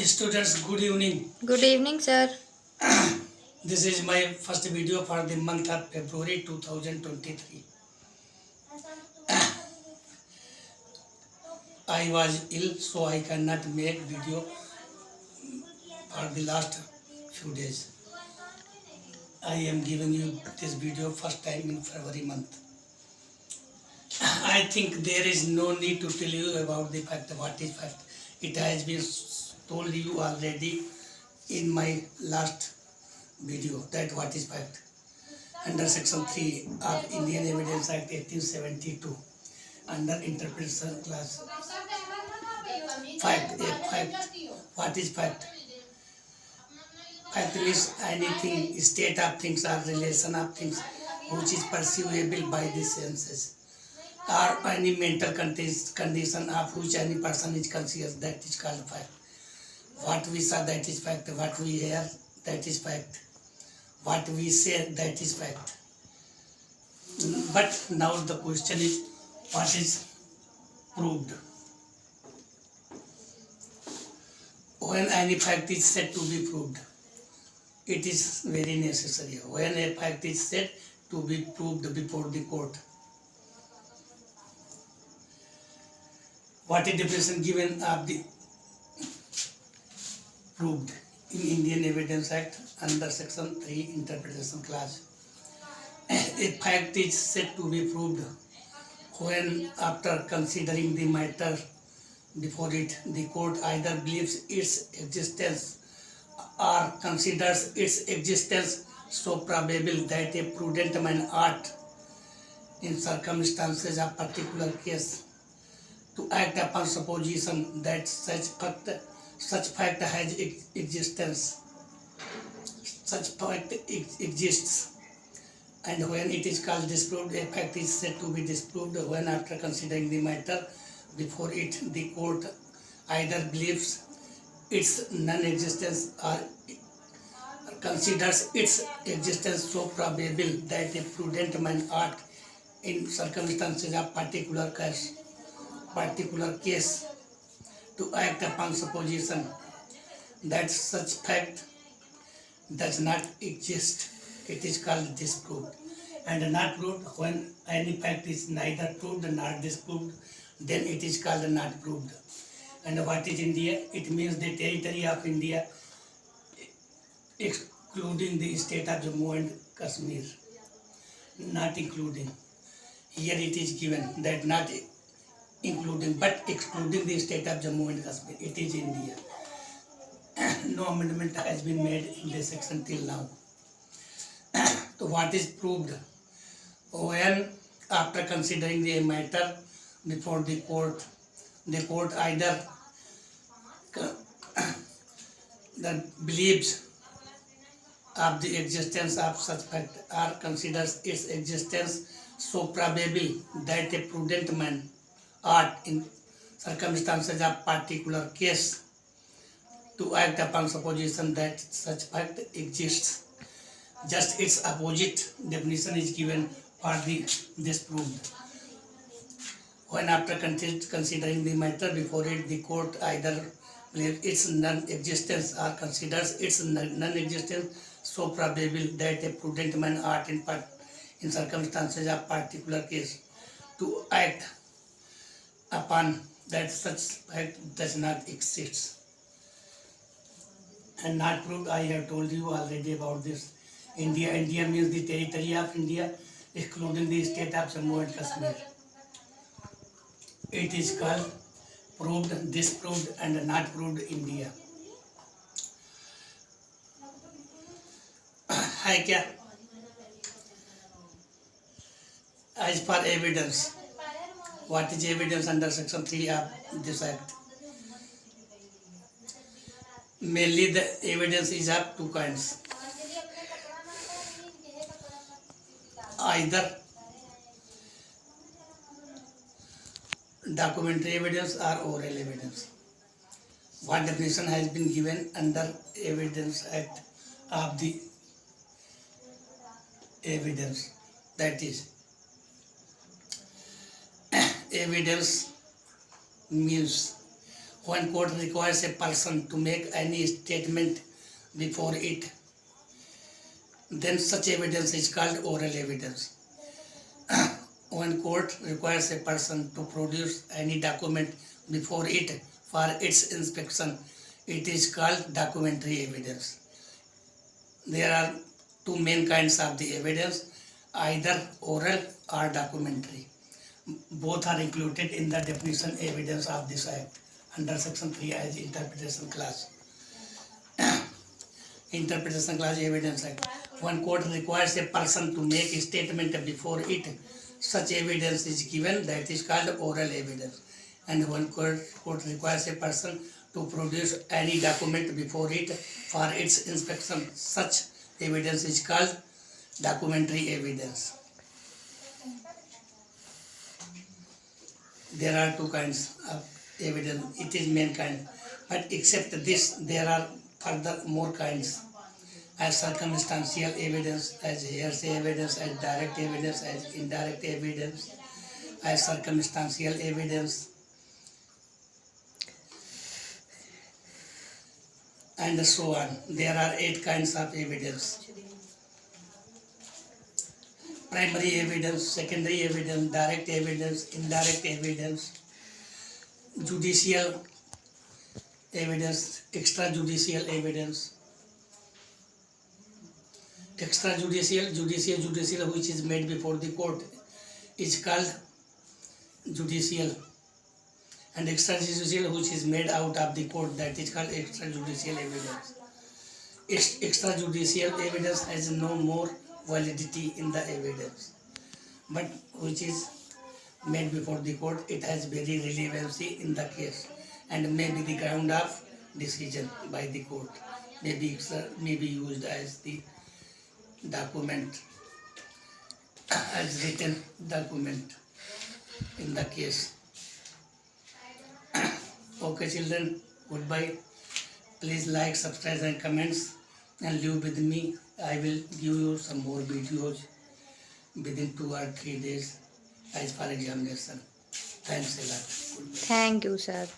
Students, good evening. Good evening, sir. This is my first video for the month of February 2023. I was ill, so I cannot make video for the last few days. I am giving you this video first time in February month. I think there is no need to tell you about the fact. What is fact? It has been told you already in my last video that what is fact. Under section 3 of Indian Evidence Act 1872, under interpretation class. Fact. What is fact? Fact means anything, state of things or relation of things which is perceivable by the senses, or any mental condition of which any person is conscious, that is called fact. What we saw, that is fact. What we hear, that is fact. What we say, that is fact. But now the question is, what is proved? When any fact is said to be proved, it is very necessary. When a fact is said to be proved before the court, what is the definition given of the proved in Indian Evidence Act under section 3 interpretation clause? A fact is said to be proved when, after considering the matter before it, the court either believes its existence or considers its existence so probable that a prudent man ought, in circumstances of particular case, to act upon supposition that such fact has existence, such fact exists. And when it is called disproved, a fact is said to be disproved when, after considering the matter before it, the court either believes its non-existence or considers its existence so probable that a prudent man ought, in circumstances of particular case, to act upon supposition that such fact does not exist. It is called disproved. And not proved, when any fact is neither proved nor disproved, then it is called not proved. And what is India? It means the territory of India, excluding the state of Jammu and Kashmir, not including. Here it is given that not including but excluding the state of Jammu and Kashmir. It is India. No amendment has been made in this section till now. So what is proved? When, after considering the matter before the court either that believes of the existence of such fact or considers its existence so probable that a prudent man ought, in circumstances of particular case, to act upon supposition that such fact exists. Just its opposite definition is given for the disproved. When, after considering the matter before it, the court either believes its non-existence or considers its non-existence so probable that a prudent man ought, in circumstances of particular case, to act upon that such fact does not exist. And not proved, I have told you already about this. India means the territory of India, excluding the state of Jammu and Kashmir. It is called proved, disproved and not proved India. है क्या? As per evidence, what is evidence under section 3 of this act? Mainly the evidence is of two kinds. Either documentary evidence or oral evidence. What definition has been given under Evidence Act of the evidence? That is, evidence means When court requires a person to make any statement before it, then such evidence is called oral evidence. When court requires a person to produce any document before it for its inspection, it is called documentary evidence. There are two main kinds of the evidence, either oral or documentary. Both are included in the definition evidence of this act under section 3 as interpretation clause. Interpretation clause evidence act. When court requires a person to make a statement before it, such evidence is given, that is called oral evidence. And when court requires a person to produce any document before it for its inspection, such evidence is called documentary evidence. There are two kinds of evidence, it is main kind, but except this there are further more kinds, as circumstantial evidence, as hearsay evidence, as direct evidence, as indirect evidence, as circumstantial evidence, and so on. There are 8 kinds of evidence: primary evidence, secondary evidence, direct evidence, indirect evidence, judicial evidence, extrajudicial evidence. Judicial which is made before the court is called judicial, and extrajudicial which is made out of the court, that is called extrajudicial evidence. Extrajudicial evidence has no more validity in the evidence, but which is made before the court, it has very relevancy in the case and may be the ground of decision by the court, may be used as the document, as written document in the case. Okay children, goodbye. Please like, subscribe and comments, and live with me. I will give you some more videos within 2 or 3 days as for examination. Thanks a lot. Thank you, sir.